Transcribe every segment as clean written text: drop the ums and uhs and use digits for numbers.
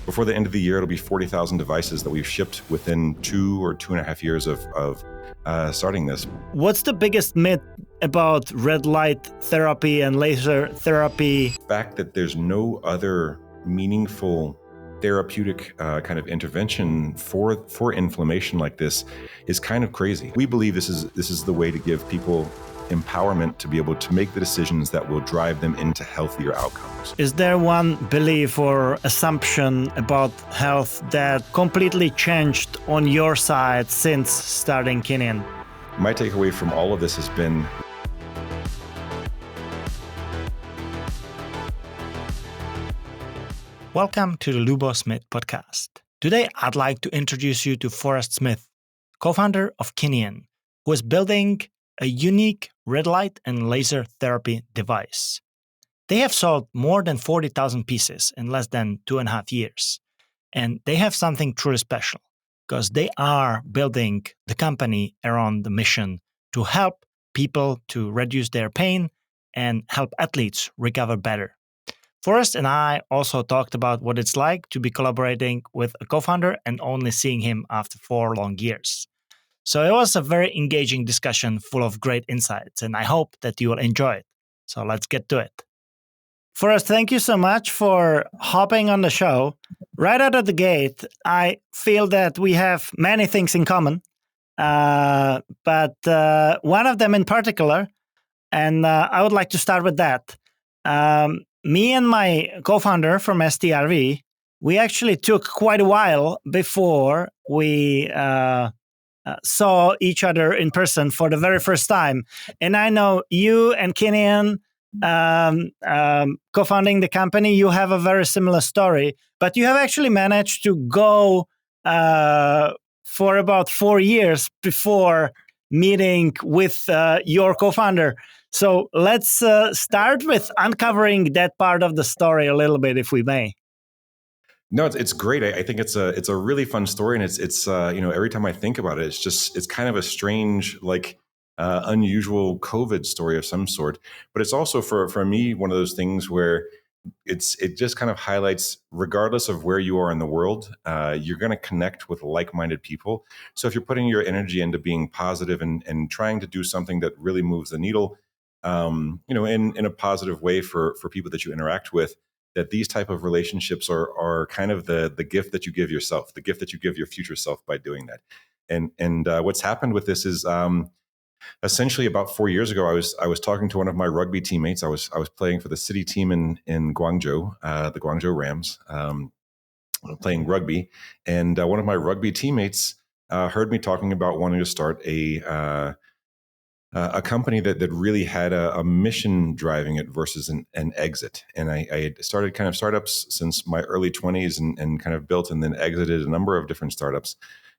before the end of the year, it'll be 40,000 devices that we've shipped within 2 or 2.5 years of starting this. What's the biggest myth about red light therapy and laser therapy? The fact that there's no other meaningful therapeutic kind of intervention for inflammation like this is kind of crazy. We believe this is the way to give people empowerment to be able to make the decisions that will drive them into healthier outcomes. Is there one belief or assumption about health that completely changed on your side since starting Kineon? My takeaway from all of this has been Welcome to the Lubo Smith podcast. Today, I'd like to introduce you to Forrest Smith, co-founder of Kineon, who is building a unique red light and laser therapy device. They have sold more than 40,000 pieces in less than 2.5 years. And they have something truly special because they are building the company around the mission to help people to reduce their pain and help athletes recover better. Forrest and I also talked about what it's like to be collaborating with a co-founder and only seeing him after 4 long years. So it was a very engaging discussion full of great insights, and I hope that you will enjoy it. So let's get to it. Forrest, thank you so much for hopping on the show. Right out of the gate, I feel that we have many things in common, but one of them in particular, and I would like to start with that. Me and my co-founder from STRV, we actually took quite a while before we saw each other in person for the very first time. And I know you and Kineon, co-founding the company, you have a very similar story, but you have actually managed to go for about 4 years before meeting with your co-founder. So let's start with uncovering that part of the story a little bit, if we may. No, it's great. I think it's a really fun story, and it's every time I think about it, it's kind of a strange, unusual COVID story of some sort. But it's also for me one of those things where it just kind of highlights, regardless of where you are in the world, you're going to connect with like-minded people. So if you're putting your energy into being positive and trying to do something that really moves the needle, in a positive way for people that you interact with, that these type of relationships are kind of the gift that you give yourself, the gift that you give your future self by doing that. And what's happened with this is essentially about 4 years ago, I was talking to one of my rugby teammates. I was playing for the city team in Guangzhou, the Guangzhou Rams, playing rugby, and one of my rugby teammates heard me talking about wanting to start a company that really had a mission driving it versus an exit. And I had started kind of startups since my early 20s and kind of built and then exited a number of different startups.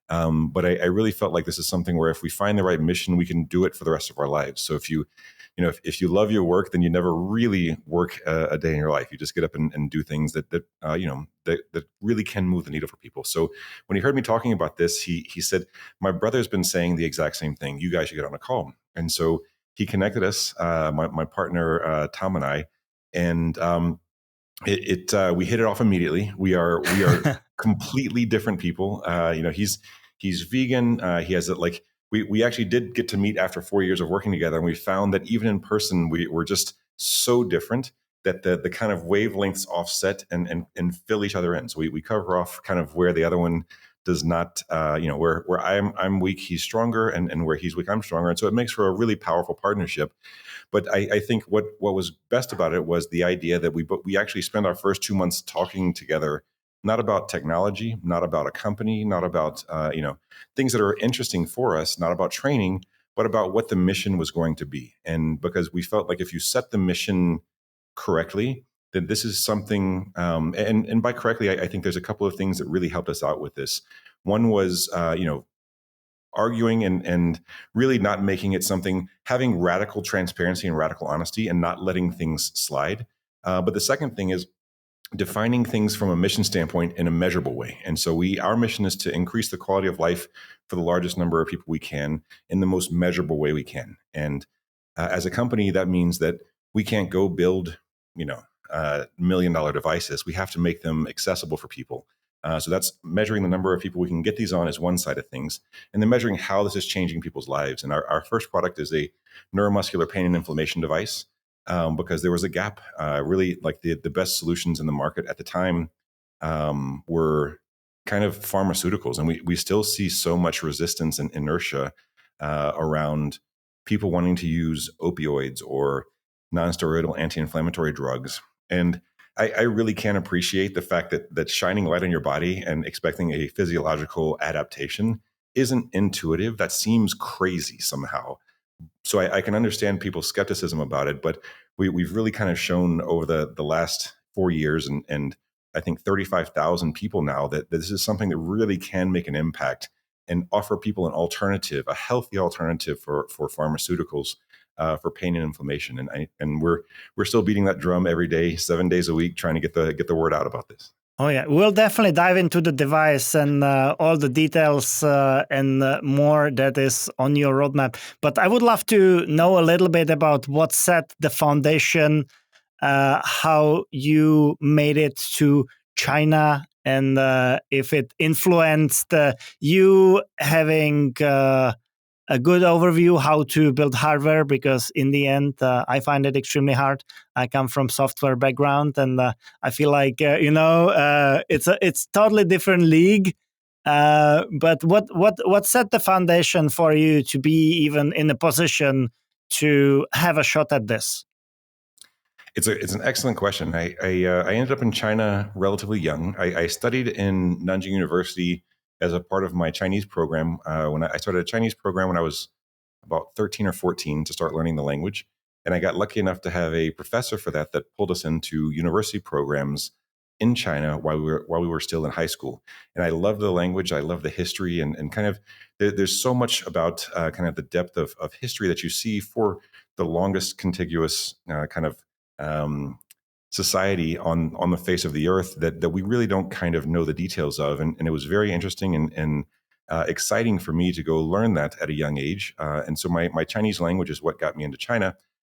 But I really felt like this is something where if we find the right mission, we can do it for the rest of our lives. So if you love your work, then you never really work a day in your life. You just get up and do things that really can move the needle for people. So when he heard me talking about this, he said, "My brother's been saying the exact same thing. You guys should get on a call." And so he connected us, my partner Tom and I, and we hit it off immediately. We are completely different people. He's vegan. He has it like. We actually did get to meet after 4 years of working together, and we found that even in person, we're just so different that the kind of wavelengths offset and fill each other in. So we cover off kind of where the other one does not, where I'm weak, he's stronger, and where he's weak, I'm stronger. And so it makes for a really powerful partnership. But I think what was best about it was the idea that we actually spent our first 2 months talking together, not about technology, not about a company, not about things that are interesting for us, not about training, but about what the mission was going to be. And because we felt like if you set the mission correctly, then this is something, and by correctly, I think there's a couple of things that really helped us out with this. One was, arguing and really not making it something, having radical transparency and radical honesty and not letting things slide. But the second thing is defining things from a mission standpoint in a measurable way. And so our mission is to increase the quality of life for the largest number of people we can in the most measurable way we can. And as a company, that means that we can't go build, $1 million devices. We have to make them accessible for people. So that's measuring the number of people we can get these on is one side of things, and then measuring how this is changing people's lives. And our first product is a neuromuscular pain and inflammation device, because there was a gap. Really, like the best solutions in the market at the time were kind of pharmaceuticals, and we still see so much resistance and inertia around people wanting to use opioids or nonsteroidal anti-inflammatory drugs. And I really can't appreciate the fact that shining light on your body and expecting a physiological adaptation isn't intuitive. That seems crazy somehow. So I can understand people's skepticism about it, but we've really kind of shown over the last 4 years and I think 35,000 people now that this is something that really can make an impact and offer people an alternative, a healthy alternative for pharmaceuticals, for pain and inflammation. And we're still beating that drum every day, 7 days a week, trying to get the word out about this. Oh yeah, we'll definitely dive into the device and all the details and more that is on your roadmap. But I would love to know a little bit about what set the foundation, how you made it to China, and if it influenced you having a good overview how to build hardware, because in the end I find it extremely hard. I come from software background, and I feel like it's totally different league. But what set the foundation for you to be even in a position to have a shot at this? It's an excellent question. I ended up in China relatively young. I studied in Nanjing University as a part of my Chinese program. When I started a Chinese program when I was about 13 or 14 to start learning the language. And I got lucky enough to have a professor for that pulled us into university programs in China while we were still in high school. And I loved the language. I love the history and kind of there's so much about kind of the depth of history that you see for the longest contiguous kind of society on the face of the earth that we really don't kind of know the details of. And it was very interesting and exciting for me to go learn that at a young age. And so my Chinese language is what got me into China.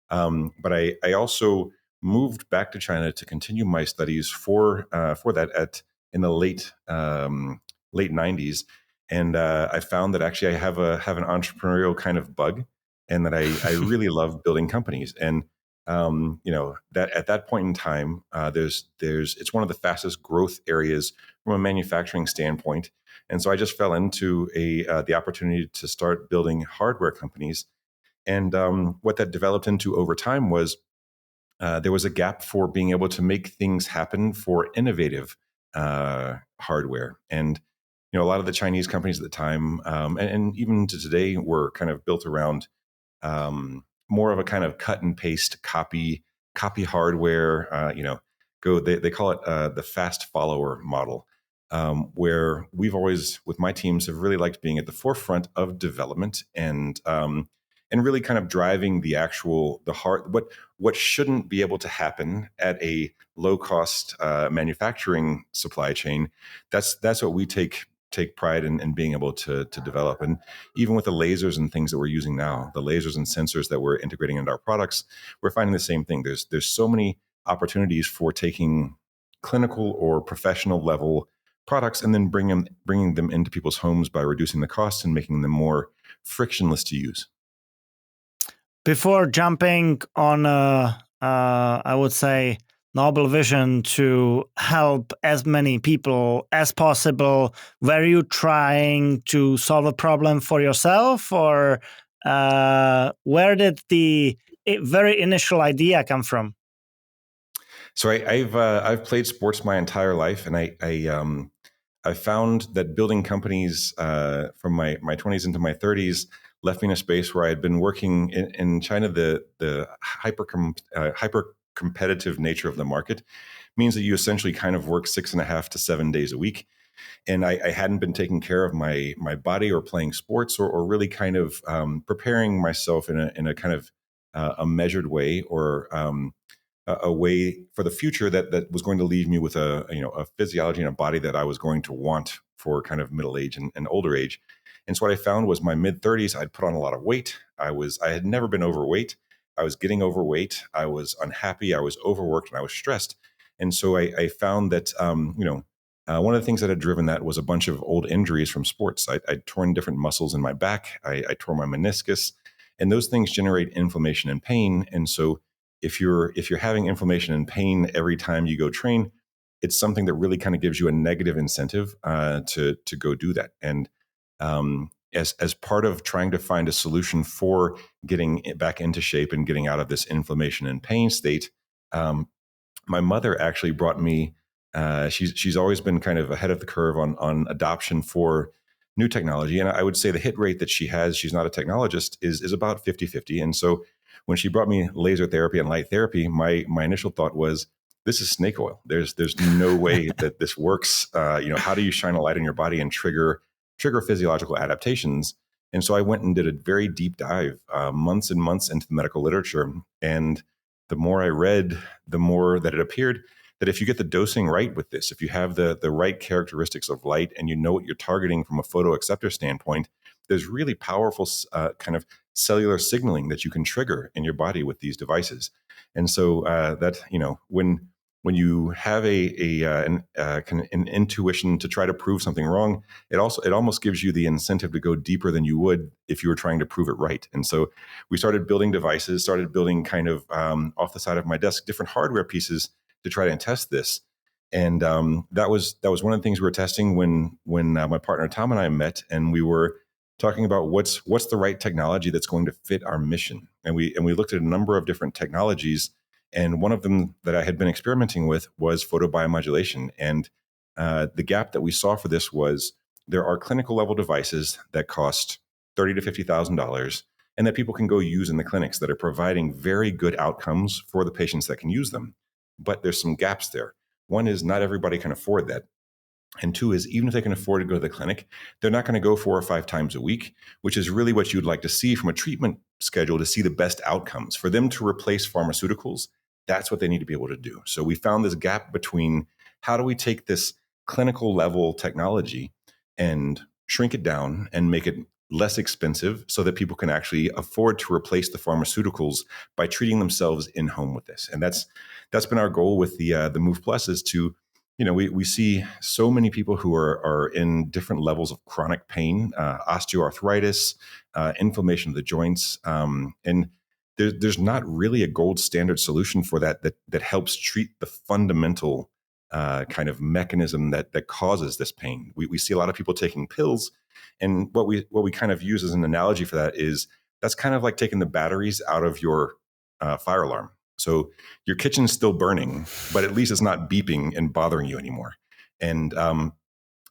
But I also moved back to China to continue my studies for that in the late 90s. And I found that actually I have an entrepreneurial kind of bug, and that I really love building companies. And that at that point in time, it's one of the fastest growth areas from a manufacturing standpoint. And so I just fell into the opportunity to start building hardware companies. And what that developed into over time was there was a gap for being able to make things happen for innovative hardware. And a lot of the Chinese companies at the time, and even to today, were kind of built around more of a kind of cut and paste copy hardware. They call it the fast follower model, where we've always, with my teams, have really liked being at the forefront of development and really kind of driving what shouldn't be able to happen at a low cost manufacturing supply chain. That's what we take pride in being able to develop. And even with the lasers and things that we're using now, the lasers and sensors that we're integrating into our products, we're finding the same thing. There's so many opportunities for taking clinical or professional level products and then bringing them into people's homes by reducing the cost and making them more frictionless to use. Before jumping on, I would say, noble vision to help as many people as possible, were you trying to solve a problem for yourself, or where did the very initial idea come from? So I've played sports my entire life, and I found that building companies from my 20s into my 30s left me in a space where I had been working in China. The hyper competitive nature of the market means that you essentially kind of work 6.5 to 7 days a week. And I hadn't been taking care of my body or playing sports or really kind of preparing myself in a kind of a measured way, or a way for the future that was going to leave me with a physiology and a body that I was going to want for kind of middle age and older age. And so what I found was my mid 30s, I'd put on a lot of weight. I had never been overweight. I was getting overweight. I was unhappy. I was overworked, and I was stressed. And so I found that One of the things that had driven that was a bunch of old injuries from sports. I'd torn different muscles in my back. I tore my meniscus, and those things generate inflammation and pain. And so if you're having inflammation and pain every time you go train, it's something that really kind of gives you a negative incentive to go do that. And as part of trying to find a solution for getting back into shape and getting out of this inflammation and pain state, my mother actually brought me. She's always been kind of ahead of the curve on adoption for new technology, and I would say the hit rate that she has, she's not a technologist, is about 50-50. And so when she brought me laser therapy and light therapy, my initial thought was, this is snake oil. There's no way that this works. How do you shine a light in your body and trigger physiological adaptations? And so I went and did a very deep dive, months and months into the medical literature. And the more I read, the more that it appeared that if you get the dosing right with this, if you have the right characteristics of light and you know what you're targeting from a photoacceptor standpoint, there's really powerful kind of cellular signaling that you can trigger in your body with these devices. And so that, when you have an intuition to try to prove something wrong, it almost gives you the incentive to go deeper than you would if you were trying to prove it right. And so we started building devices, started building kind of off the side of my desk different hardware pieces to try and test this. And that was one of the things we were testing when my partner Tom and I met, and we were talking about what's the right technology that's going to fit our mission. And we looked at a number of different technologies. And one of them that I had been experimenting with was photobiomodulation. And the gap that we saw for this was there are clinical level devices that cost $30,000 to $50,000 and that people can go use in the clinics that are providing very good outcomes for the patients that can use them. But there's some gaps there. One is not everybody can afford that. And two is even if they can afford to go to the clinic, they're not going to go 4 or 5 times a week, which is really what you'd like to see from a treatment schedule to see the best outcomes. For them to replace pharmaceuticals, that's what they need to be able to do. So we found this gap between how do we take this clinical level technology and shrink it down and make it less expensive so that people can actually afford to replace the pharmaceuticals by treating themselves in home with this. And that's been our goal with the Move Plus is to, we see so many people who are in different levels of chronic pain, osteoarthritis, inflammation of the joints, and there's not really a gold standard solution for that helps treat the fundamental kind of mechanism that causes this pain. We see a lot of people taking pills, and what we kind of use as an analogy for that is that's kind of like taking the batteries out of your fire alarm. So your kitchen's still burning, but at least it's not beeping and bothering you anymore. And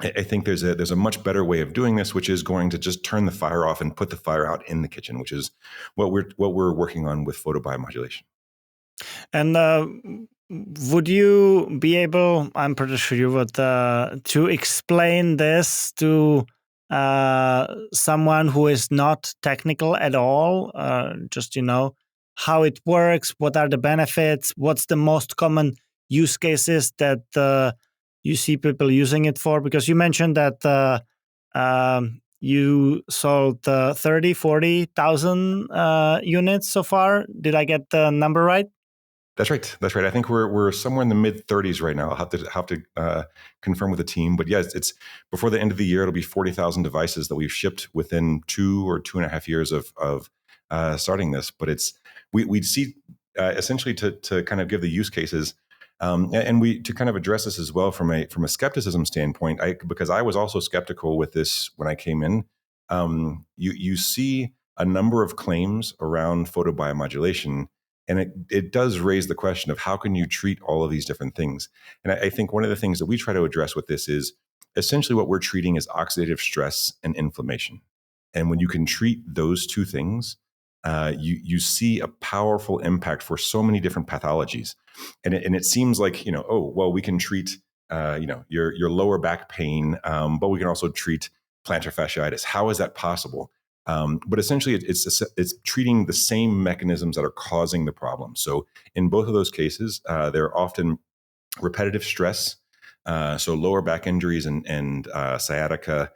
I think there's a much better way of doing this, which is going to just turn the fire off and put the fire out in the kitchen, which is what we're working on with photobiomodulation. And would you be able, I'm pretty sure you would, to explain this to someone who is not technical at all? Just, how it works, what are the benefits, what's the most common use cases that you see people using it for? Because you mentioned that you sold 30, 40,000 units so far. Did I get the number right? That's right. I think we're somewhere in the mid 30s right now. I'll have to confirm with the team, but yes, it's before the end of the year. It'll be 40,000 devices that we've shipped within 2 or 2.5 years of starting this. But we see essentially to kind of give the use cases, and we to kind of address this as well from a skepticism standpoint. Because I was also skeptical with this when I came in. You see a number of claims around photobiomodulation. And it does raise the question of how can you treat all of these different things? And I think one of the things that we try to address with this is essentially what we're treating is oxidative stress and inflammation. And when you can treat those two things, you see a powerful impact for so many different pathologies. And it seems like, we can treat, your lower back pain, but we can also treat plantar fasciitis. How is that possible? But essentially, it's treating the same mechanisms that are causing the problem. So in both of those cases, they're often repetitive stress, so lower back injuries and sciatica.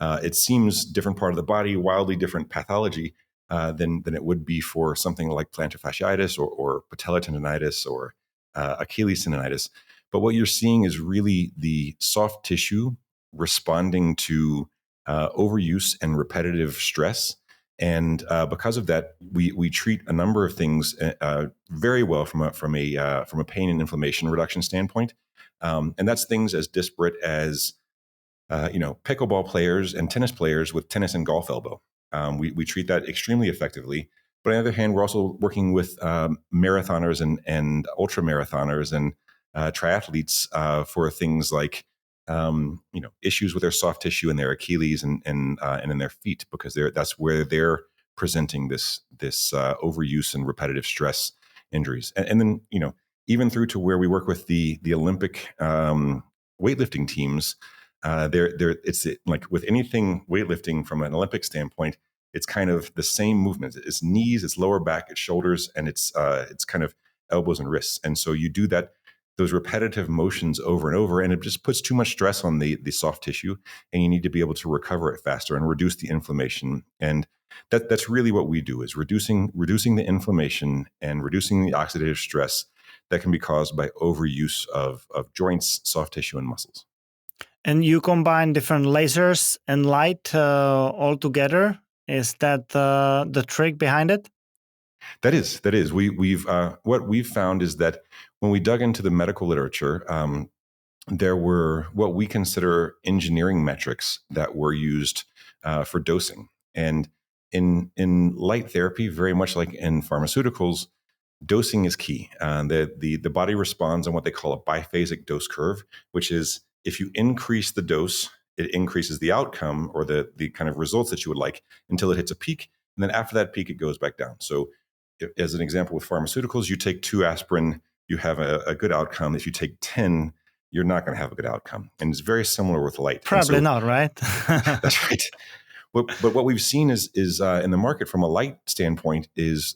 It seems different part of the body, wildly different pathology than it would be for something like plantar fasciitis or patellar tendonitis or Achilles tendonitis. But what you're seeing is really the soft tissue responding to overuse and repetitive stress. And because of that, we treat a number of things very well from a pain and inflammation reduction standpoint. And that's things as disparate as pickleball players and tennis players with tennis and golf elbow. We treat that extremely effectively. But on the other hand, we're also working with marathoners and ultra marathoners and triathletes for things like issues with their soft tissue in their Achilles and in their feet, because that's where they're presenting this overuse and repetitive stress injuries. And then even through to where we work with the Olympic weightlifting teams. It's like with anything weightlifting from an Olympic standpoint, it's kind of the same movements. It's knees, it's lower back, it's shoulders, and it's kind of elbows and wrists. And so you do those repetitive motions over and over, and it just puts too much stress on the soft tissue, and you need to be able to recover it faster and reduce the inflammation. And that's really what we do, is reducing the inflammation and reducing the oxidative stress that can be caused by overuse of joints, soft tissue, and muscles. And you combine different lasers and light all together. Is that the trick behind it? That is. We've what we've found is that when we dug into the medical literature, there were what we consider engineering metrics that were used for dosing. And in light therapy, very much like in pharmaceuticals, dosing is key. The body responds on what they call a biphasic dose curve, which is if you increase the dose, it increases the outcome or the kind of results that you would like until it hits a peak. And then after that peak, it goes back down. So as an example with pharmaceuticals, you take 2 aspirin, you have a good outcome. If you take 10, you're not going to have a good outcome. And it's very similar with light. Probably not, right? That's right. But what we've seen is in the market from a light standpoint is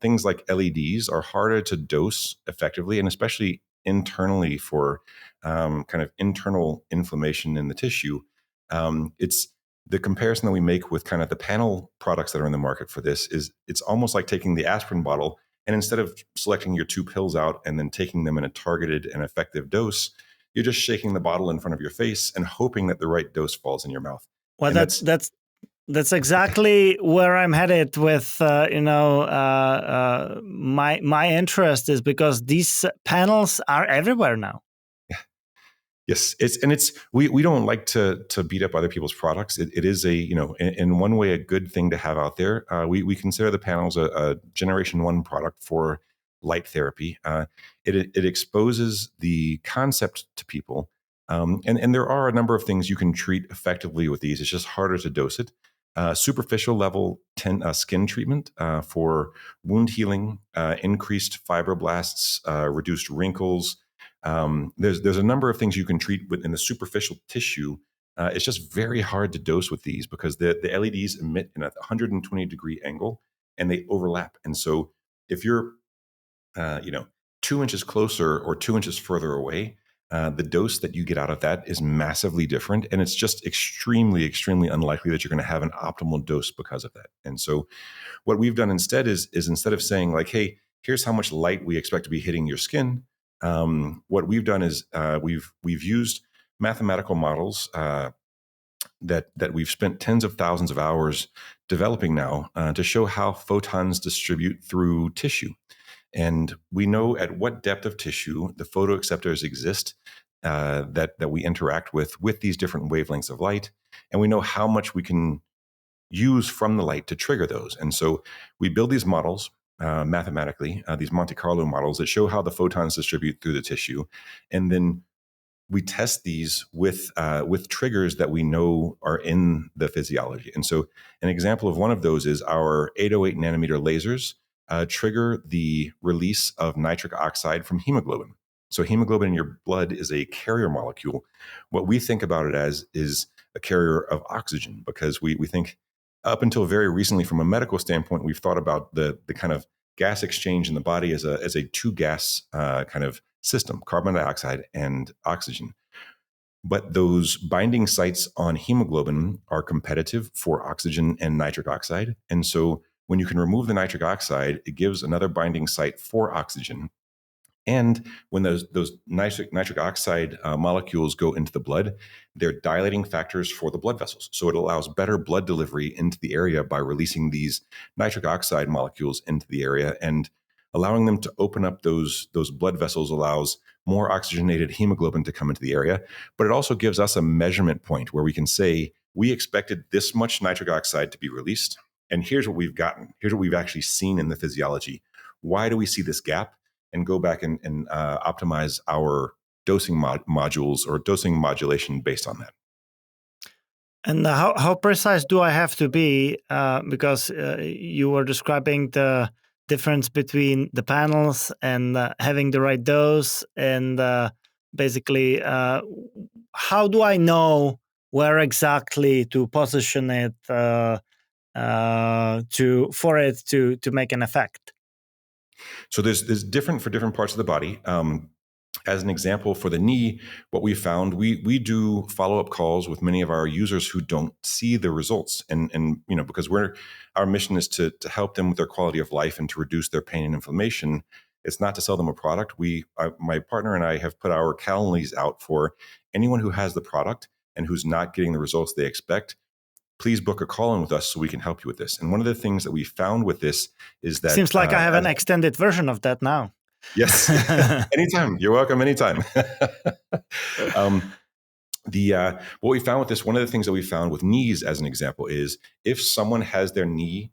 things like LEDs are harder to dose effectively, and especially internally for kind of internal inflammation in the tissue. It's the comparison that we make with kind of the panel products that are in the market for this is it's almost like taking the aspirin bottle and instead of selecting your 2 pills out and then taking them in a targeted and effective dose, you're just shaking the bottle in front of your face and hoping that the right dose falls in your mouth. Well, that's exactly where I'm headed with, my interest is because these panels are everywhere now. Yes, we don't like to beat up other people's products. It is in one way a good thing to have out there. We consider the panels a generation 1 product for light therapy. It exposes the concept to people, and there are a number of things you can treat effectively with these. It's just harder to dose it. Superficial level skin treatment for wound healing, increased fibroblasts, reduced wrinkles. There's a number of things you can treat within the superficial tissue. It's just very hard to dose with these because the LEDs emit in a 120-degree angle and they overlap. And so if you're 2 inches closer or 2 inches further away, the dose that you get out of that is massively different. And it's just extremely, extremely unlikely that you're going to have an optimal dose because of that. And so what we've done instead is instead of saying like, hey, here's how much light we expect to be hitting your skin, what we've done is we've used mathematical models that we've spent tens of thousands of hours developing now to show how photons distribute through tissue. And we know at what depth of tissue the photoacceptors exist that we interact with these different wavelengths of light. And we know how much we can use from the light to trigger those. And so we build these models mathematically, these Monte Carlo models that show how the photons distribute through the tissue. And then we test these with triggers that we know are in the physiology. And so an example of one of those is our 808 nanometer lasers trigger the release of nitric oxide from hemoglobin. So hemoglobin in your blood is a carrier molecule. What we think about it as is a carrier of oxygen, because we think up until very recently from a medical standpoint, we've thought about the kind of gas exchange in the body as a 2-gas kind of system, carbon dioxide and oxygen. But those binding sites on hemoglobin are competitive for oxygen and nitric oxide. And so when you can remove the nitric oxide, it gives another binding site for oxygen. And when those nitric oxide molecules go into the blood, they're dilating factors for the blood vessels. So it allows better blood delivery into the area by releasing these nitric oxide molecules into the area, and allowing them to open up those blood vessels allows more oxygenated hemoglobin to come into the area. But it also gives us a measurement point where we can say, we expected this much nitric oxide to be released, and here's what we've gotten. Here's what we've actually seen in the physiology. Why do we see this gap? And go back and optimize our dosing modules or dosing modulation based on that. And how precise do I have to be? Because you were describing the difference between the panels and having the right dose, and basically, how do I know where exactly to position it for it to make an effect? So there's different for different parts of the body. As an example, for the knee, what we found, we do follow-up calls with many of our users who don't see the results, and because our mission is to help them with their quality of life and to reduce their pain and inflammation. It's not to sell them a product. My partner and I have put our Calendlies out for anyone who has the product and who's not getting the results they expect. Please book a call in with us so we can help you with this. And one of the things that we found with this is that seems like I have an extended version of that now. Yes, anytime. You're welcome anytime. What we found with this, one of the things that we found with knees, as an example, is if someone has their knee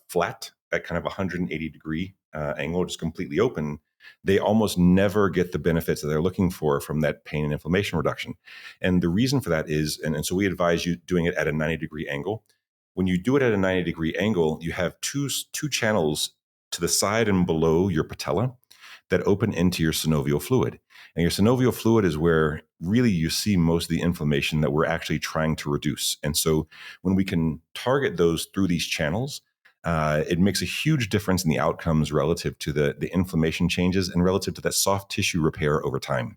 flat at kind of 180-degree angle, just completely open, they almost never get the benefits that they're looking for from that pain and inflammation reduction. And the reason for that is, and so we advise you doing it at a 90-degree angle. When you do it at a 90-degree angle, you have two channels to the side and below your patella that open into your synovial fluid. And your synovial fluid is where really you see most of the inflammation that we're actually trying to reduce. And so when we can target those through these channels, it makes a huge difference in the outcomes relative to the inflammation changes and relative to that soft tissue repair over time.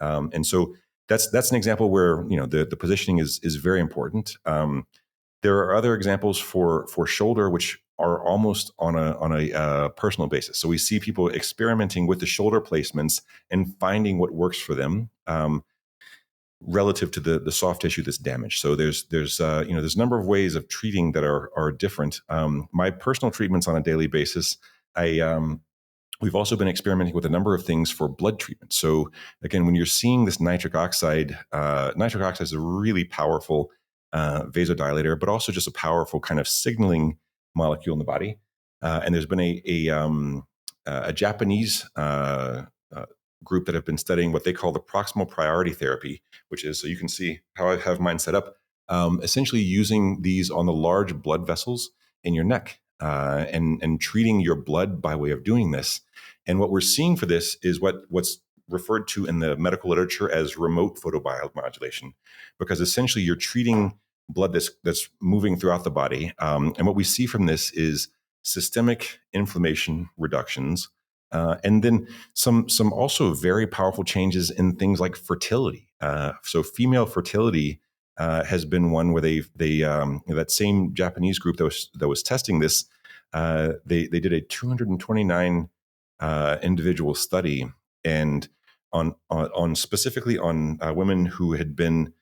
And so that's an example where the positioning is very important. There are other examples for shoulder, which are almost on a personal basis. So we see people experimenting with the shoulder placements and finding what works for them relative to the soft tissue that's damaged. So there's a number of ways of treating that are different. My personal treatments on a daily basis, we've also been experimenting with a number of things for blood treatment. So again, when you're seeing this nitric oxide is a really powerful vasodilator, but also just a powerful kind of signaling molecule in the body. And there's been a Japanese group that have been studying what they call the proximal priority therapy, which is, so you can see how I have mine set up, essentially using these on the large blood vessels in your neck and treating your blood by way of doing this. And what we're seeing for this is what's referred to in the medical literature as remote photobiomodulation, because essentially you're treating blood that's moving throughout the body. And what we see from this is systemic inflammation reductions, and then some also very powerful changes in things like fertility. So female fertility has been one where that same Japanese group that was testing this, they did a 229 individual study, and on specifically on women who had been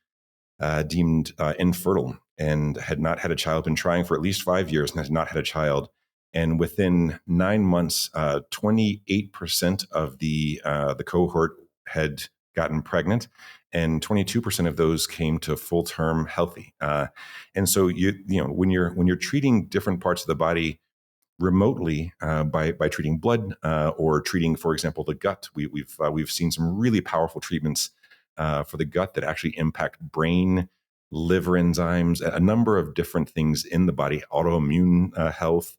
deemed infertile and had not had a child, been trying for at least 5 years and had not had a child. And within 9 months, 28% of the cohort had gotten pregnant, and 22% of those came to full term healthy. And so when you're treating different parts of the body remotely by treating blood or treating, for example, the gut, we've seen some really powerful treatments for the gut that actually impact brain, liver enzymes, a number of different things in the body, autoimmune health,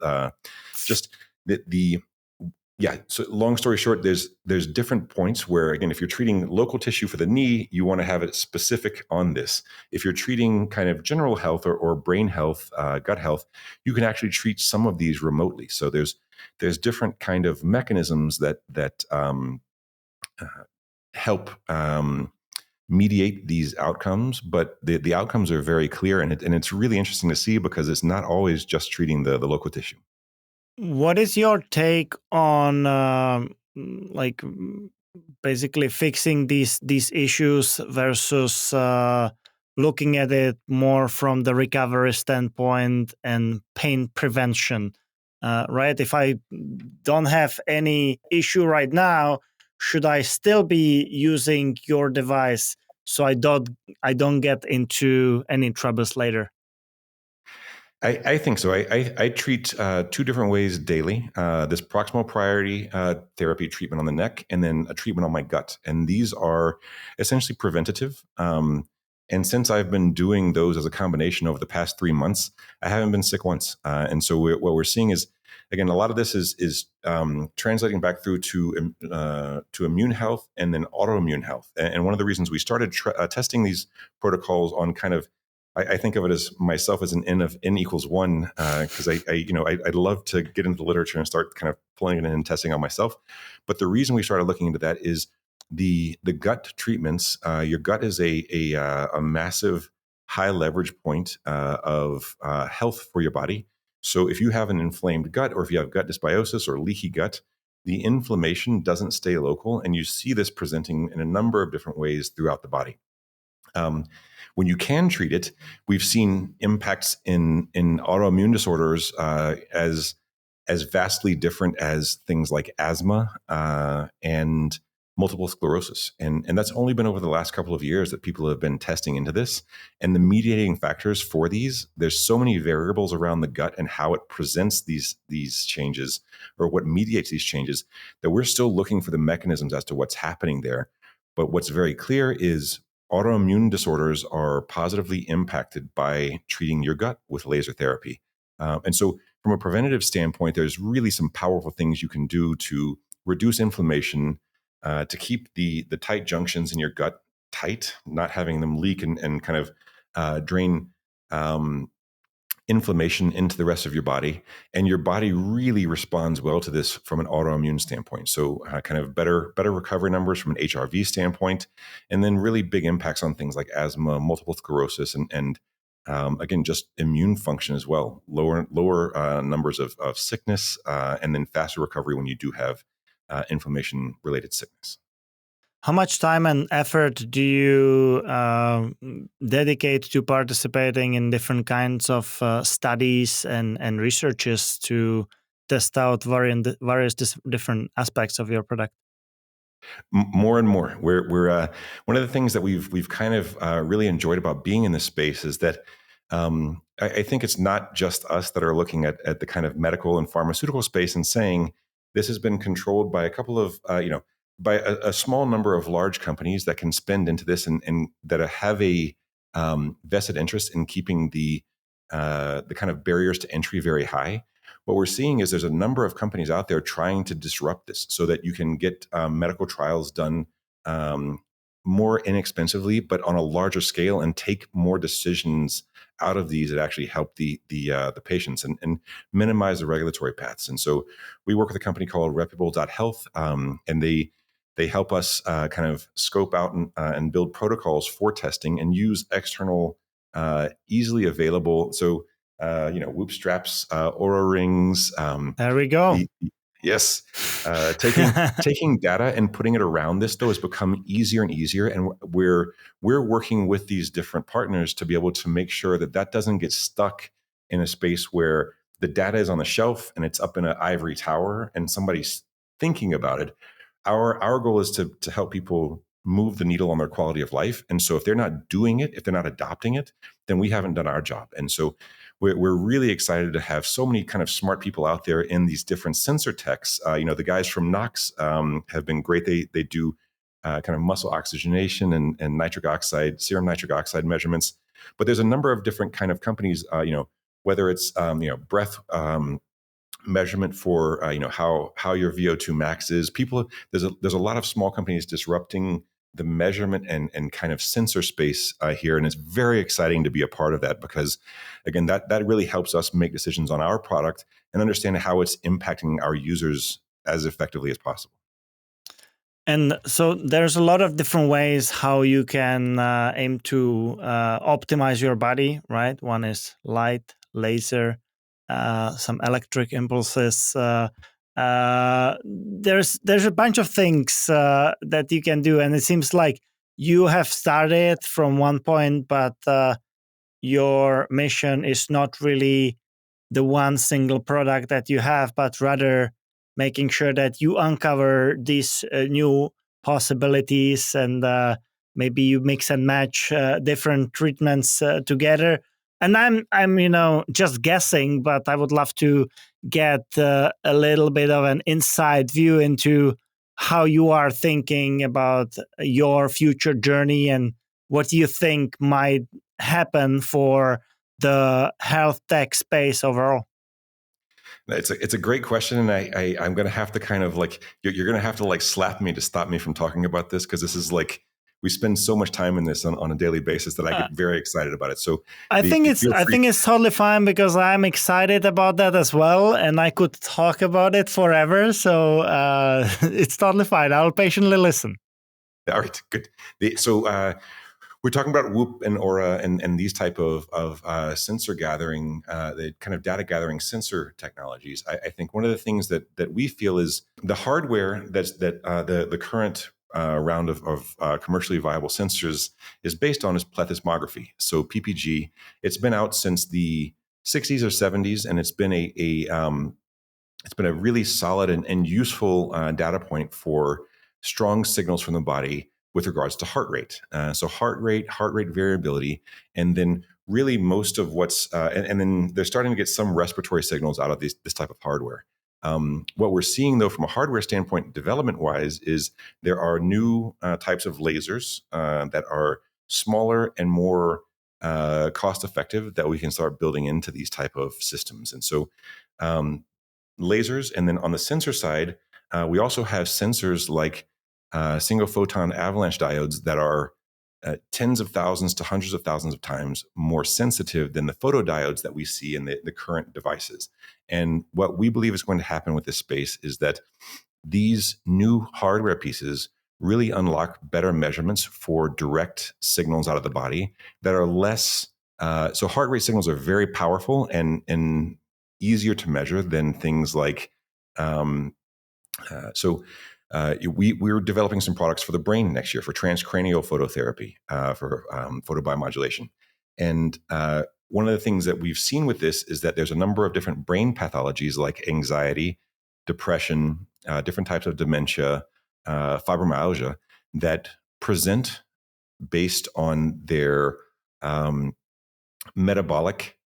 So long story short, there's different points where, again, if you're treating local tissue for the knee, you want to have it specific on this. If you're treating kind of general health or brain health, gut health, you can actually treat some of these remotely. So there's different kind of mechanisms that help mediate these outcomes, but the outcomes are very clear, and it's really interesting to see because it's not always just treating the local tissue. What is your take on basically fixing these issues versus looking at it more from the recovery standpoint and pain prevention, right? If I don't have any issue right now, should I still be using your device so I don't get into any troubles later? I think so. I treat two different ways daily. This proximal priority therapy treatment on the neck, and then a treatment on my gut. And these are essentially preventative. And since I've been doing those as a combination over the past 3 months, I haven't been sick once. And so what we're seeing is, again, a lot of this is translating back through to immune health and then autoimmune health. And one of the reasons we started testing these protocols on kind of, I think of it as myself as an n of n equals one, because I'd love to get into the literature and start kind of pulling it in and testing on myself. But the reason we started looking into that is the gut treatments. Your gut is a massive high leverage point of health for your body. So if you have an inflamed gut, or if you have gut dysbiosis or leaky gut, the inflammation doesn't stay local, and you see this presenting in a number of different ways throughout the body. When you can treat it, we've seen impacts in autoimmune disorders as vastly different as things like asthma and multiple sclerosis, and that's only been over the last couple of years that people have been testing into this. And the mediating factors for these, there's so many variables around the gut and how it presents these changes, or what mediates these changes, that we're still looking for the mechanisms as to what's happening there. But what's very clear is autoimmune disorders are positively impacted by treating your gut with laser therapy. And so, from a preventative standpoint, there's really some powerful things you can do to reduce inflammation, to keep the tight junctions in your gut tight, not having them leak and kind of drain inflammation into the rest of your body. And your body really responds well to this from an autoimmune standpoint. So kind of better recovery numbers from an HRV standpoint, and then really big impacts on things like asthma, multiple sclerosis, and again, just immune function as well. Lower numbers of sickness, and then faster recovery when you do have inflammation related sickness. How much time and effort do you dedicate to participating in different kinds of studies and researches to test out various different aspects of your product? More and more, we're one of the things that we've kind of really enjoyed about being in this space is that I think it's not just us that are looking at the kind of medical and pharmaceutical space and saying this has been controlled by a couple of by a small number of large companies that can spend into this and that have a vested interest in keeping the kind of barriers to entry very high. What we're seeing is there's a number of companies out there trying to disrupt this so that you can get medical trials done more inexpensively, but on a larger scale, and take more decisions out of these that actually help the patients and minimize the regulatory paths. And so we work with a company called Reputable.health, and they help us kind of scope out and build protocols for testing and use external, easily available. So Whoop straps, Aura rings. There we go. Yes, taking data and putting it around this though has become easier and easier, and we're working with these different partners to be able to make sure that doesn't get stuck in a space where the data is on the shelf and it's up in an ivory tower and somebody's thinking about it. Our goal is to help people move the needle on their quality of life. And so if they're not doing it, if they're not adopting it, then we haven't done our job. And so we're really excited to have so many kind of smart people out there in these different sensor techs. The guys from Knox have been great. They do kind of muscle oxygenation and nitric oxide, serum nitric oxide measurements. But there's a number of different kind of companies, whether it's breath measurement for how your VO2 max is. There's a lot of small companies disrupting the measurement and kind of sensor space here, and it's very exciting to be a part of that, because again, that really helps us make decisions on our product and understand how it's impacting our users as effectively as possible. And so there's a lot of different ways how you can aim to optimize your body, right? One is light, laser, some electric impulses. there's a bunch of things that you can do, and it seems like you have started from one point, but your mission is not really the one single product that you have, but rather making sure that you uncover these new possibilities, and maybe you mix and match different treatments together. And I'm just guessing, but I would love to get a little bit of an inside view into how you are thinking about your future journey and what you think might happen for the health tech space overall. It's a great question, and I'm going to have to kind of like you're going to have to like slap me to stop me from talking about this, because this is like we spend so much time in this on a daily basis that I get very excited about it. So I think it's totally fine, because I'm excited about that as well, and I could talk about it forever. So it's totally fine. I'll patiently listen. All right, good. We're talking about Whoop and Aura and these type of sensor gathering, the kind of data gathering sensor technologies. I think one of the things that we feel is the hardware the current round of commercially viable sensors is based on is plethysmography. So PPG, it's been out since the 60s or 70s, and it's been a really solid and useful data point for strong signals from the body with regards to heart rate. So heart rate variability, and then really most of what's, and then they're starting to get some respiratory signals out of this type of hardware. What we're seeing, though, from a hardware standpoint, development-wise, is there are new types of lasers that are smaller and more cost-effective that we can start building into these type of systems. And so lasers, and then on the sensor side, we also have sensors like single photon avalanche diodes that are tens of thousands to hundreds of thousands of times more sensitive than the photodiodes that we see in the current devices. And what we believe is going to happen with this space is that these new hardware pieces really unlock better measurements for direct signals out of the body that are less. So heart rate signals are very powerful and easier to measure than things like. We're developing some products for the brain next year for transcranial phototherapy, for photobiomodulation. And one of the things that we've seen with this is that there's a number of different brain pathologies like anxiety, depression, different types of dementia, fibromyalgia that present based on their metabolic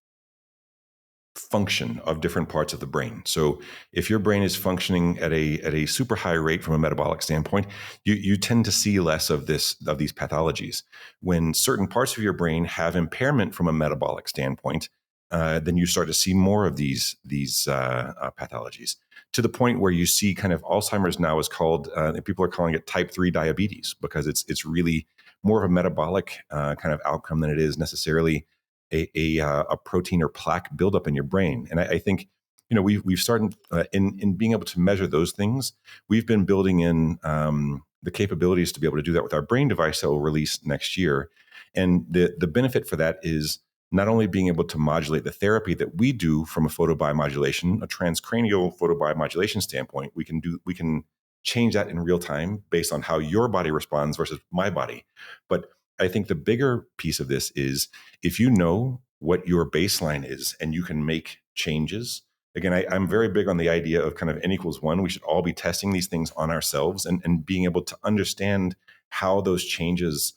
function of different parts of the brain. So if your brain is functioning at a super high rate from a metabolic standpoint, you tend to see less of these pathologies. When certain parts of your brain have impairment from a metabolic standpoint, then you start to see more of these pathologies, to the point where you see kind of Alzheimer's now is called, people are calling it type 3 diabetes, because it's really more of a metabolic kind of outcome than it is necessarily a protein or plaque buildup in your brain. And I think, we've started in being able to measure those things. We've been building in the capabilities to be able to do that with our brain device that will release next year. And the benefit for that is not only being able to modulate the therapy that we do from a photobiomodulation, a transcranial photobiomodulation standpoint, we can change that in real time based on how your body responds versus my body. But I think the bigger piece of this is if you know what your baseline is and you can make changes. Again, I'm very big on the idea of kind of N=1. We should all be testing these things on ourselves and being able to understand how those changes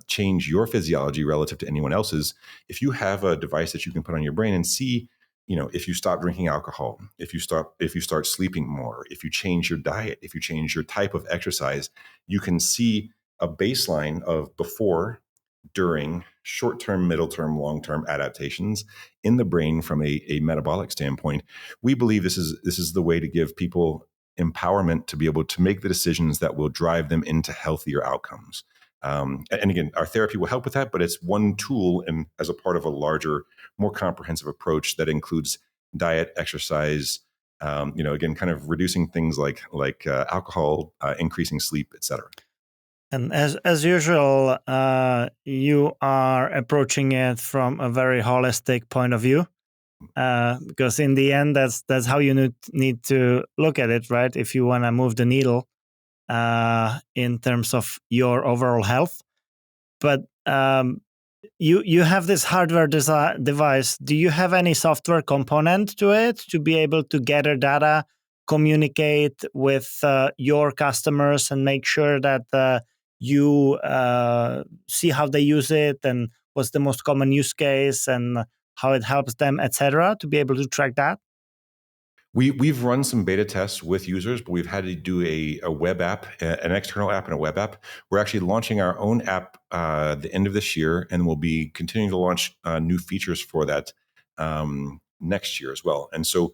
change your physiology relative to anyone else's. If you have a device that you can put on your brain and see, if you stop drinking alcohol, if you start sleeping more, if you change your diet, if you change your type of exercise, you can see a baseline of before, during, short-term, middle-term, long-term adaptations in the brain from a metabolic standpoint. We believe this is the way to give people empowerment to be able to make the decisions that will drive them into healthier outcomes. And again, our therapy will help with that, but it's one tool and as a part of a larger, more comprehensive approach that includes diet, exercise, again, kind of reducing things like alcohol, increasing sleep, et cetera. And as usual, you are approaching it from a very holistic point of view. because in the end, that's how you need to look at it, right? If you want to move the needle in terms of your overall health. But you have this hardware device. Do you have any software component to it to be able to gather data, communicate with your customers, and make sure that you see how they use it and what's the most common use case and how it helps them, etc., to be able to track that? We've run some beta tests with users, but we've had to do a web app, an external app, and a web app. We're actually launching our own app the end of this year, and we'll be continuing to launch new features for that next year as well. And so,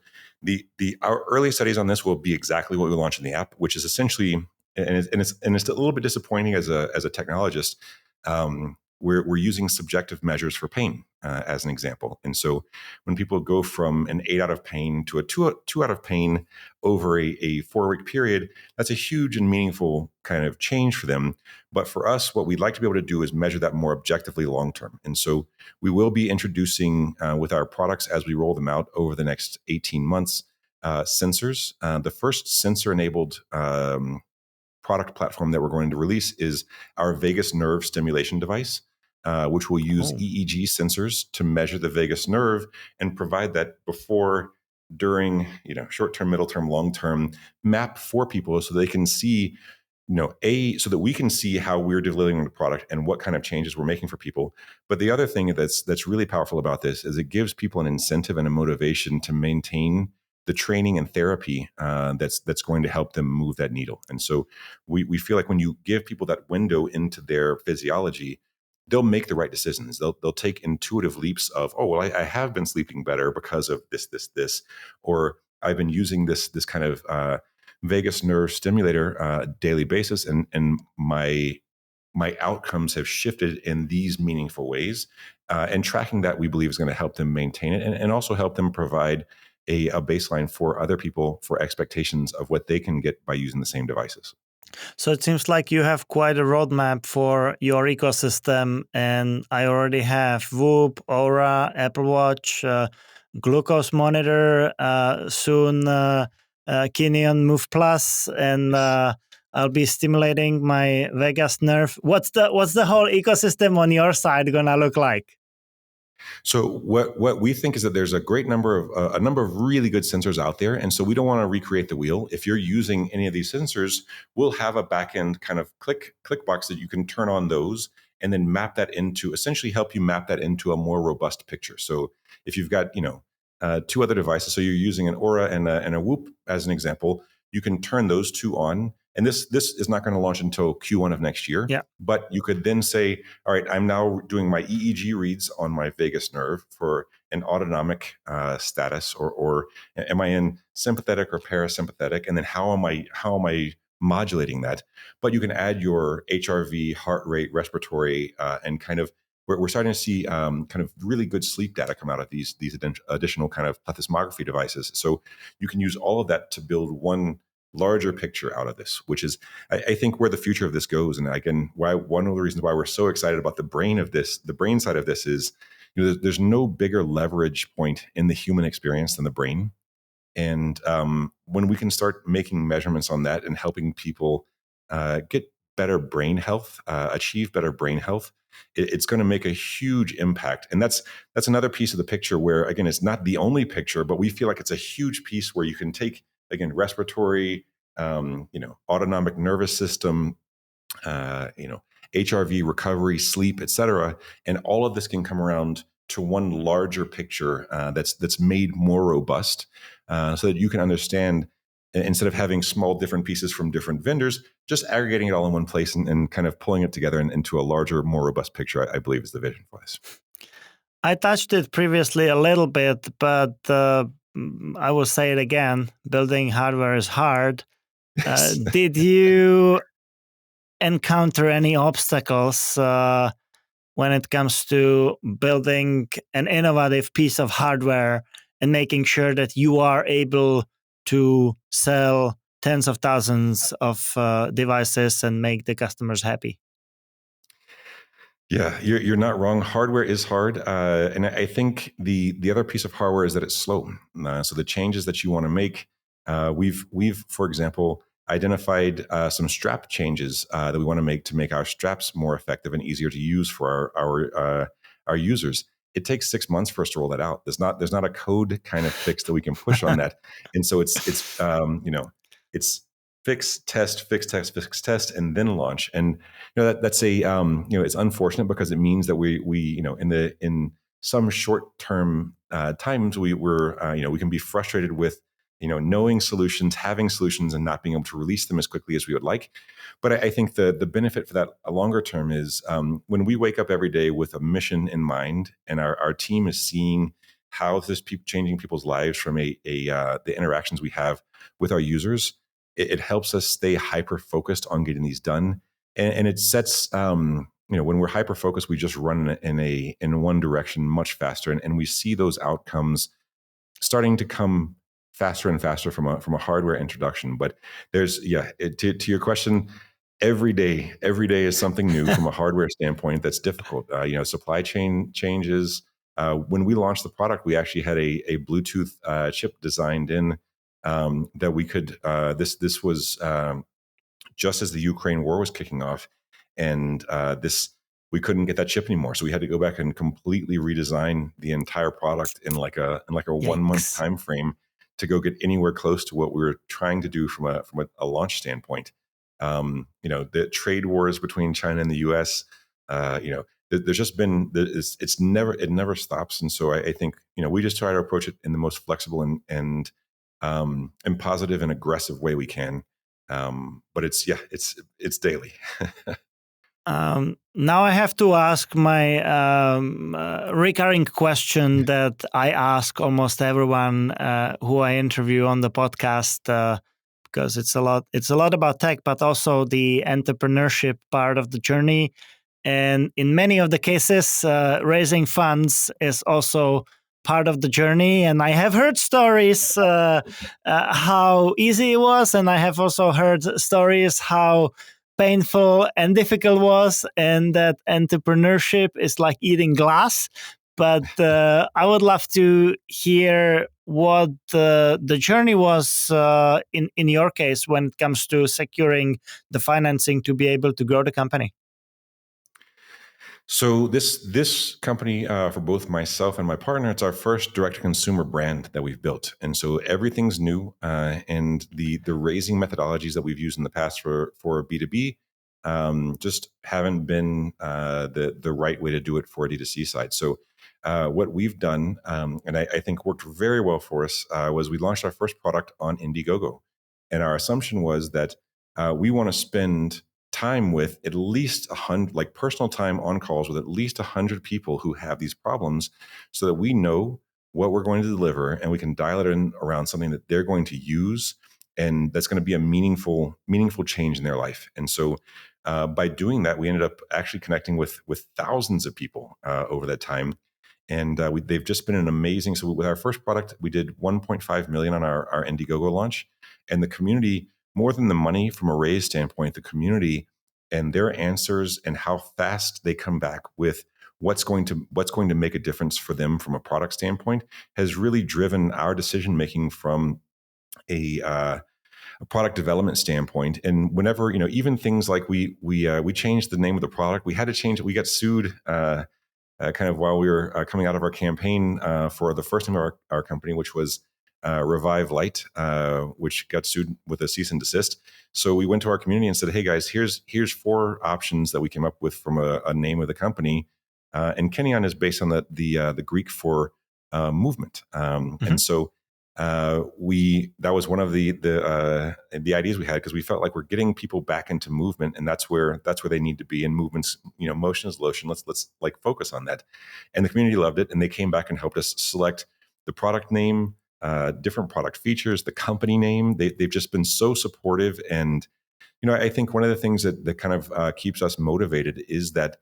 our early studies on this will be exactly what we launch in the app, which is essentially, and it's a little bit disappointing as a technologist. We're using subjective measures for pain as an example. And so when people go from an 8 out of pain to a 2 out of pain over a 4-week period, that's a huge and meaningful kind of change for them. But for us, what we'd like to be able to do is measure that more objectively long term. And so we will be introducing with our products as we roll them out over the next 18 months, sensors. The first sensor-enabled product platform that we're going to release is our vagus nerve stimulation device, which will use EEG sensors to measure the vagus nerve and provide that before, during, short-term, middle-term, long-term map for people so they can see, so that we can see how we're delivering the product and what kind of changes we're making for people. But the other thing that's really powerful about this is it gives people an incentive and a motivation to maintain the training and therapy that's going to help them move that needle. And so we feel like when you give people that window into their physiology, they'll make the right decisions. They'll take intuitive leaps of, oh, well, I have been sleeping better because of this, or I've been using this kind of vagus nerve stimulator daily basis, and my outcomes have shifted in these meaningful ways. And tracking that, we believe, is going to help them maintain it and also help them provide a baseline for other people for expectations of what they can get by using the same devices. So it seems like you have quite a roadmap for your ecosystem, and I already have Whoop, Aura, Apple Watch, glucose monitor, soon Kineon Move Plus, and I'll be stimulating my vagus nerve. What's the whole ecosystem on your side gonna look like? So what we think is that there's a great number of really good sensors out there, and so we don't want to recreate the wheel. If you're using any of these sensors, we'll have a backend kind of click box that you can turn on those and then map that into, essentially help you map that into a more robust picture. So if you've got two other devices, so you're using an Aura and a Whoop as an example, you can turn those two on. And this is not going to launch until Q1 of next year. Yeah. But you could then say, all right, I'm now doing my EEG reads on my vagus nerve for an autonomic status, or am I in sympathetic or parasympathetic? And then how am I modulating that? But you can add your HRV, heart rate, respiratory, and kind of, we're starting to see kind of really good sleep data come out of these additional kind of plethysmography devices. So you can use all of that to build one larger picture out of this, which is, I think, where the future of this goes. And again, one of the reasons why we're so excited about the brain side of this is, there's no bigger leverage point in the human experience than the brain. And when we can start making measurements on that and helping people get better brain health, achieve better brain health, it's going to make a huge impact. And that's another piece of the picture where, again, it's not the only picture, but we feel like it's a huge piece where you can take, again, respiratory, autonomic nervous system, HRV, recovery, sleep, et cetera. And all of this can come around to one larger picture that's made more robust, so that you can understand, instead of having small different pieces from different vendors, just aggregating it all in one place and kind of pulling it together into a larger, more robust picture, I believe, is the vision for this. I touched it previously a little bit, but I will say it again. Building hardware is hard. Did you encounter any obstacles when it comes to building an innovative piece of hardware and making sure that you are able to sell tens of thousands of devices and make the customers happy? Yeah, you're not wrong. Hardware is hard, and I think the other piece of hardware is that it's slow. So the changes that you want to make, we've for example identified some strap changes that we want to make our straps more effective and easier to use for our users. It takes 6 months for us to roll that out. There's not a code kind of fix that we can push on that, and so it's fix test, and then launch. And that's a it's unfortunate because it means that we in some short term times we can be frustrated with knowing solutions, having solutions, and not being able to release them as quickly as we would like. But I think the benefit for that a longer term is when we wake up every day with a mission in mind, and our team is seeing how this changing people's lives from the interactions we have with our users. It helps us stay hyper focused on getting these done, and it sets when we're hyper focused, we just run in one direction much faster, and we see those outcomes starting to come faster and faster from a hardware introduction. But to your question, every day is something new from a hardware standpoint that's difficult. Supply chain changes. When we launched the product, we actually had a Bluetooth chip designed in that we could. This was just as the Ukraine war was kicking off, and we couldn't get that chip anymore, so we had to go back and completely redesign the entire product in like a 1 month Yikes. time frame to go get anywhere close to what we were trying to do from a launch standpoint. The trade wars between China and the U.S. There's just been it never stops, and so I think we just try to approach it in the most flexible and positive and aggressive way we can. But it's daily. Now I have to ask my recurring question that I ask almost everyone who I interview on the podcast, because it's a lot about tech, but also the entrepreneurship part of the journey. And in many of the cases, raising funds is also part of the journey. And I have heard stories how easy it was, and I have also heard stories how painful and difficult was, and that entrepreneurship is like eating glass. But I would love to hear what the journey was in your case when it comes to securing the financing to be able to grow the company. So this company, for both myself and my partner, it's our first direct to consumer brand that we've built, and so everything's new. And the raising methodologies that we've used in the past for B2B just haven't been the right way to do it for a D2C side. So what we've done, and I think worked very well for us, was we launched our first product on Indiegogo, and our assumption was that we want to spend time with at least 100, like personal time on calls with at least 100 people who have these problems, so that we know what we're going to deliver and we can dial it in around something that they're going to use, and that's going to be a meaningful change in their life. And so by doing that, we ended up actually connecting with thousands of people over that time. And they've just been an amazing. So with our first product, we did 1.5 million on our Indiegogo launch, and the community, more than the money from a raise standpoint, the community and their answers and how fast they come back with what's going to make a difference for them from a product standpoint has really driven our decision making from a product development standpoint. And whenever even things like we changed the name of the product, we had to change it. We got sued. Kind of while we were coming out of our campaign for the first time of our company, which was Revive Light, which got sued with a cease and desist. So we went to our community and said, "Hey guys, here's 4 options that we came up with from a name of the company." And Kineon is based on the Greek for movement, and so that was one of the ideas we had, because we felt like we're getting people back into movement, and that's where they need to be. And movements, motion is lotion. Let's like focus on that. And the community loved it, and they came back and helped us select the product name, different product features, the company name. They've just been so supportive. And I think one of the things that kind of keeps us motivated is that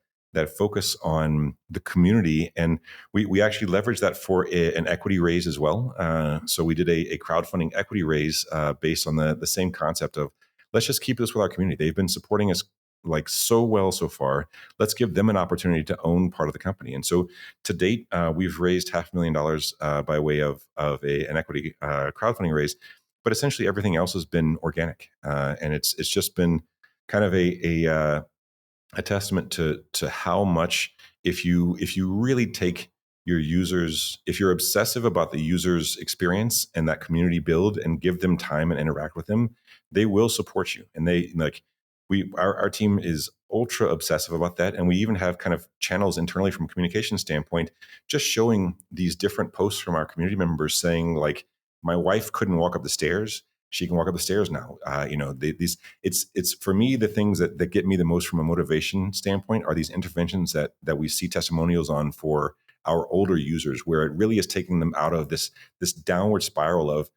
focus on the community. And we actually leveraged that for an equity raise as well. So we did a crowdfunding equity raise based on the same concept of, let's just keep this with our community. They've been supporting us like so well so far. Let's give them an opportunity to own part of the company. And so to date, we've raised $500,000 by way of an equity crowdfunding raise, but essentially everything else has been organic, and it's just been kind of a testament to how much, if you really take your users, if you're obsessive about the user's experience and that community build and give them time and interact with them, they will support you. And they like our team is ultra obsessive about that. And we even have kind of channels internally from a communication standpoint, just showing these different posts from our community members saying like, my wife couldn't walk up the stairs. She can walk up the stairs now. It's for me, the things that get me the most from a motivation standpoint are these interventions that we see testimonials on for our older users, where it really is taking them out of this downward spiral of,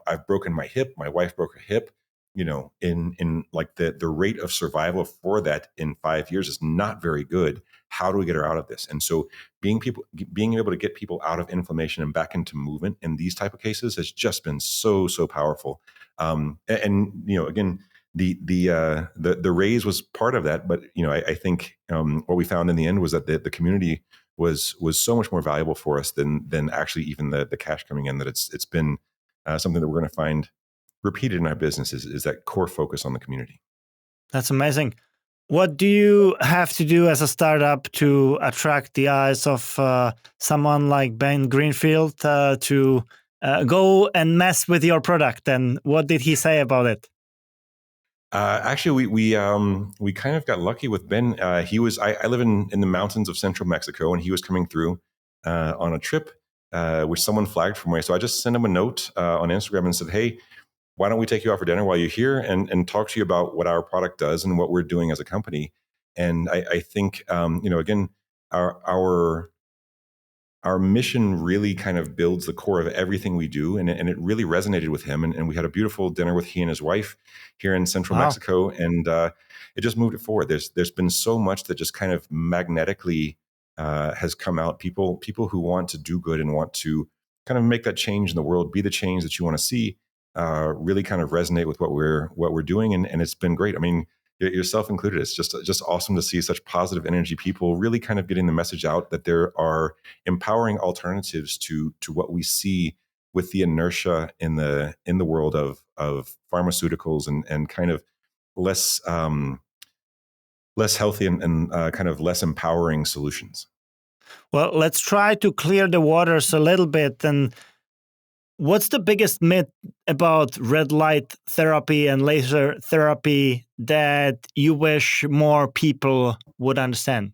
I've broken my hip, my wife broke her hip, in like the rate of survival for that in 5 years is not very good. How do we get her out of this? And so being able to get people out of inflammation and back into movement in these type of cases has just been so powerful. Again, the raise was part of that, but I think what we found in the end was that the community was so much more valuable for us than actually even the cash coming in. That it's been something that we're going to find repeated in our business is that core focus on the community. That's amazing. What do you have to do as a startup to attract the eyes of someone like Ben Greenfield to go and mess with your product? And what did he say about it? Actually, we kind of got lucky with Ben. I live in the mountains of central Mexico, and he was coming through on a trip, which someone flagged for me. So I just sent him a note on Instagram and said, "Hey, why don't we take you out for dinner while you're here and talk to you about what our product does and what we're doing as a company?" And I think, again, our mission really kind of builds the core of everything we do. And it really resonated with him. And we had a beautiful dinner with he and his wife here in central Mexico. And it just moved it forward. There's been so much that just kind of magnetically has come out. People who want to do good and want to kind of make that change in the world, be the change that you want to see, really kind of resonate with what we're doing. And it's been great. I mean, yourself included. It's just awesome to see such positive energy people really kind of getting the message out that there are empowering alternatives to what we see with the inertia in the world of pharmaceuticals and kind of less healthy and kind of less empowering solutions. Well, let's try to clear the waters a little bit. And what's the biggest myth about red light therapy and laser therapy that you wish more people would understand?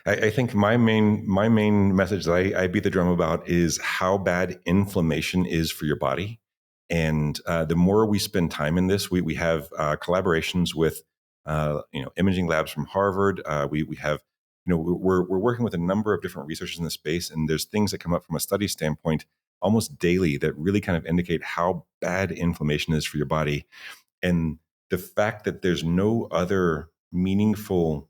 I think my main message that I beat the drum about is how bad inflammation is for your body. And the more we spend time in this, we have collaborations with imaging labs from Harvard. We have we're working with a number of different researchers in the space, and there's things that come up from a study standpoint almost daily that really kind of indicate how bad inflammation is for your body. And the fact that there's no other meaningful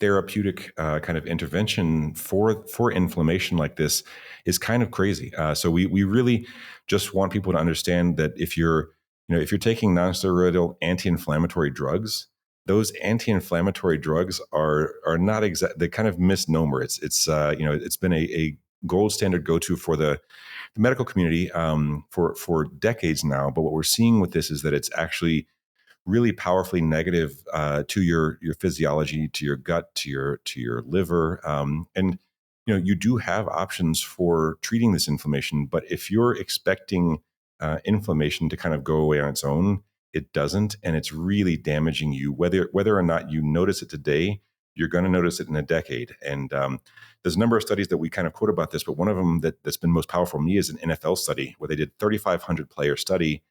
therapeutic kind of intervention for inflammation like this is kind of crazy. So we really just want people to understand that if you're taking nonsteroidal anti-inflammatory drugs, those anti-inflammatory drugs are not exact. They kind of misnomer. It's been a gold standard go-to for the medical community for decades now. But what we're seeing with this is that it's actually really powerfully negative to your physiology, to your gut, to your liver, and you do have options for treating this inflammation. But if you're expecting inflammation to kind of go away on its own, it doesn't, and it's really damaging you. Whether or not you notice it today, you're going to notice it in a decade. And there's a number of studies that we kind of quote about this, but one of them that's been most powerful for me is an NFL study where they did 3,500 player study.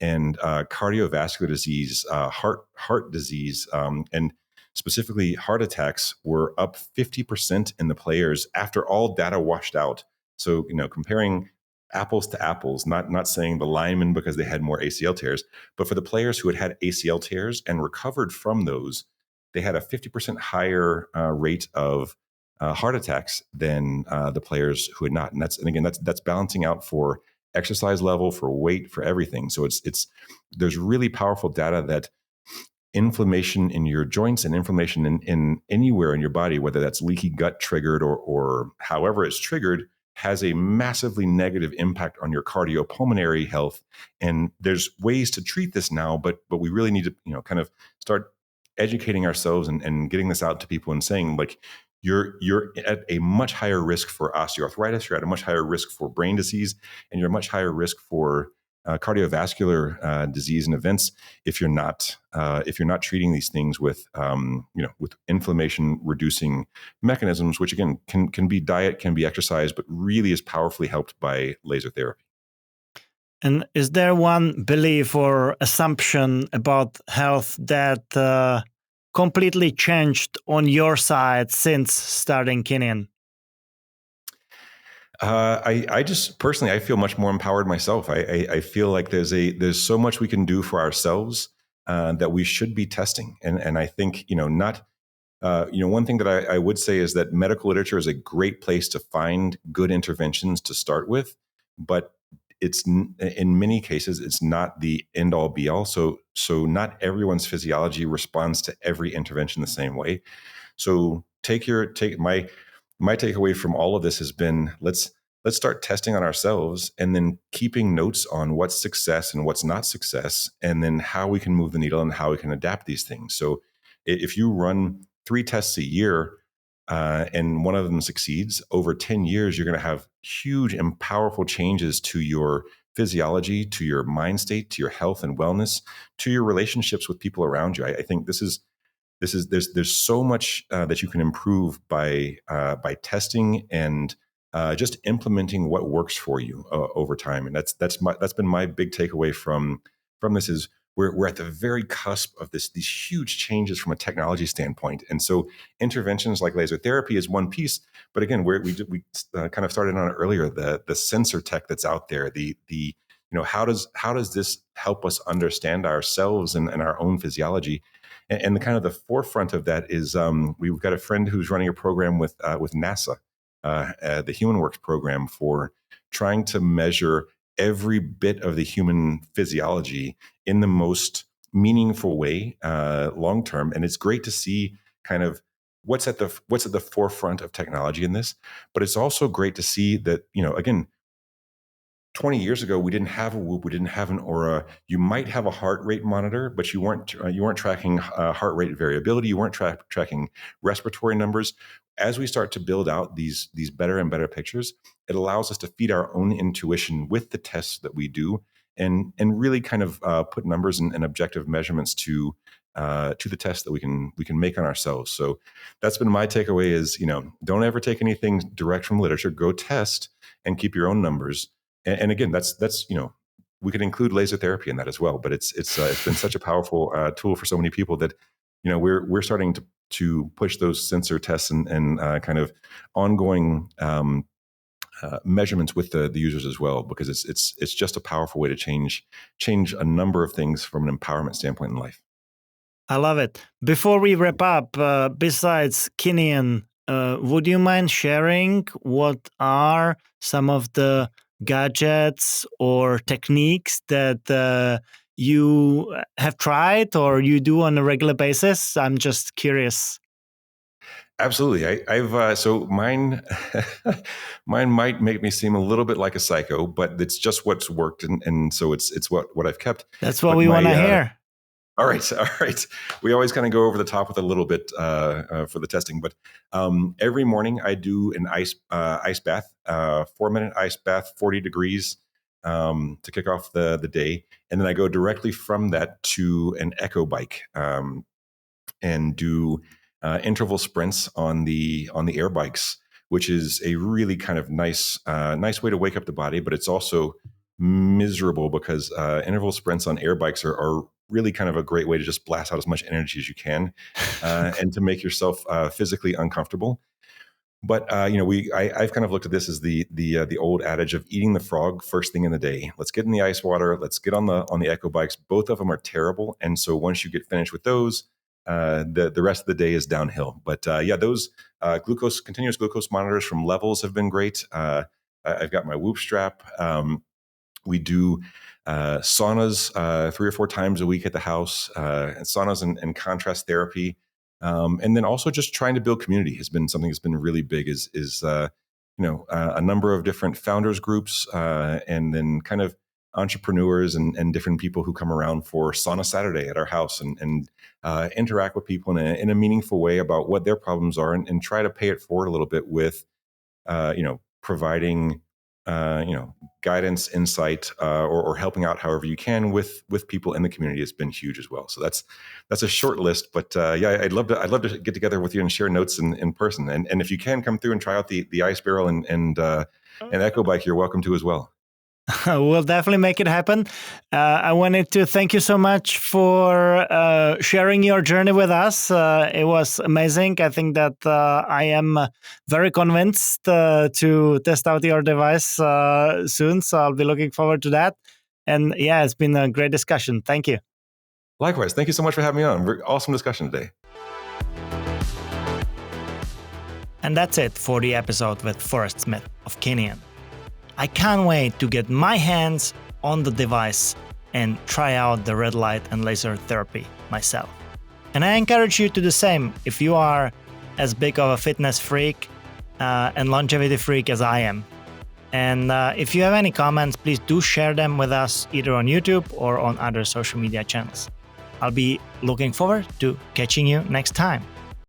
And cardiovascular disease, heart disease, and specifically heart attacks were up 50% in the players after all data washed out. So comparing apples to apples, not saying the linemen because they had more ACL tears, but for the players who had ACL tears and recovered from those, they had a 50% higher rate of heart attacks than the players who had not. And that's balancing out for exercise level, for weight, for everything. So there's really powerful data that inflammation in your joints and inflammation in anywhere in your body, whether that's leaky gut triggered or however it's triggered, has a massively negative impact on your cardiopulmonary health. And there's ways to treat this now, but we really need to, kind of start educating ourselves and getting this out to people and saying, like, you're at a much higher risk for osteoarthritis, you're at a much higher risk for brain disease, and you're at a much higher risk for cardiovascular disease and events if you're not treating these things with with inflammation reducing mechanisms, which again can be diet, can be exercise, but really is powerfully helped by laser therapy. And is there one belief or assumption about health that completely changed on your side since starting Kineon? I just personally, I feel much more empowered myself. I feel like there's so much we can do for ourselves that we should be testing. And I think, one thing that I would say is that medical literature is a great place to find good interventions to start with, but in many cases, it's not the end all be all. So not everyone's physiology responds to every intervention the same way. So my takeaway from all of this has been, let's start testing on ourselves and then keeping notes on what's success and what's not success, and then how we can move the needle and how we can adapt these things. So if you run 3 tests a year and one of them succeeds, over 10 years, you're going to have huge and powerful changes to your physiology, to your mind state, to your health and wellness, to your relationships with people around you. I think there's so much that you can improve by testing and just implementing what works for you over time. And that's been my big takeaway from this is we're at the very cusp of these huge changes from a technology standpoint. And so interventions like laser therapy is one piece, but again, we kind of started on it earlier, the sensor tech that's out there, how does this help us understand ourselves and our own physiology? And the kind of the forefront of that is we've got a friend who's running a program with NASA, the HumanWorks program, for trying to measure every bit of the human physiology in the most meaningful way long term. And it's great to see kind of what's at the forefront of technology in this. But it's also great to see that, again, 20 years ago, we didn't have a Whoop, we didn't have an Aura. You might have a heart rate monitor, but you weren't tracking heart rate variability. You weren't tracking respiratory numbers. As we start to build out these better and better pictures, it allows us to feed our own intuition with the tests that we do, and really kind of put numbers and objective measurements to the tests that we can make on ourselves. So that's been my takeaway: is don't ever take anything direct from literature. Go test and keep your own numbers. And again, that's we could include laser therapy in that as well. But it's been such a powerful tool for so many people that we're starting to push those sensor tests and kind of ongoing measurements with the users as well, because it's just a powerful way to change a number of things from an empowerment standpoint in life. I love it. Before we wrap up, besides Kineon, would you mind sharing what are some of the gadgets or techniques that you have tried or you do on a regular basis? I'm just curious. Absolutely. I've so mine mine might make me seem a little bit like a psycho, but it's just what's worked, and so it's what I've kept. That's what But we want to hear. All right. We always kind of go over the top with a little bit for the testing, but every morning I do an ice bath, 4-minute ice bath, 40 degrees to kick off the day, and then I go directly from that to an echo bike and do interval sprints on the air bikes, which is a really kind of nice way to wake up the body, but it's also miserable because interval sprints on air bikes are really kind of a great way to just blast out as much energy as you can and to make yourself physically uncomfortable. But I've kind of looked at this as the old adage of eating the frog first thing in the day. Let's get in the ice water. Let's get on the echo bikes. Both of them are terrible, and so once you get finished with those, the rest of the day is downhill. But those continuous glucose monitors from Levels have been great. I've got my Whoop strap. We do saunas 3 or 4 times a week at the house, and saunas and contrast therapy. And then also just trying to build community has been something that's been really big is a number of different founders groups, and then kind of entrepreneurs and different people who come around for Sauna Saturday at our house and interact with people in a meaningful way about what their problems are, and try to pay it forward a little bit with, providing, guidance, insight, or helping out however you can with people in the community has been huge as well. So that's a short list, but I'd love to get together with you and share notes in person. And if you can come through and try out the ice barrel and Echo Bike, you're welcome to as well. We'll definitely make it happen. I wanted to thank you so much for sharing your journey with us. It was amazing. I think that I am very convinced to test out your device soon. So I'll be looking forward to that. And yeah, it's been a great discussion. Thank you. Likewise. Thank you so much for having me on. Awesome discussion today. And that's it for the episode with Forrest Smith of Kineon. I can't wait to get my hands on the device and try out the red light and laser therapy myself. And I encourage you to do the same if you are as big of a fitness freak and longevity freak as I am. And if you have any comments, please do share them with us either on YouTube or on other social media channels. I'll be looking forward to catching you next time.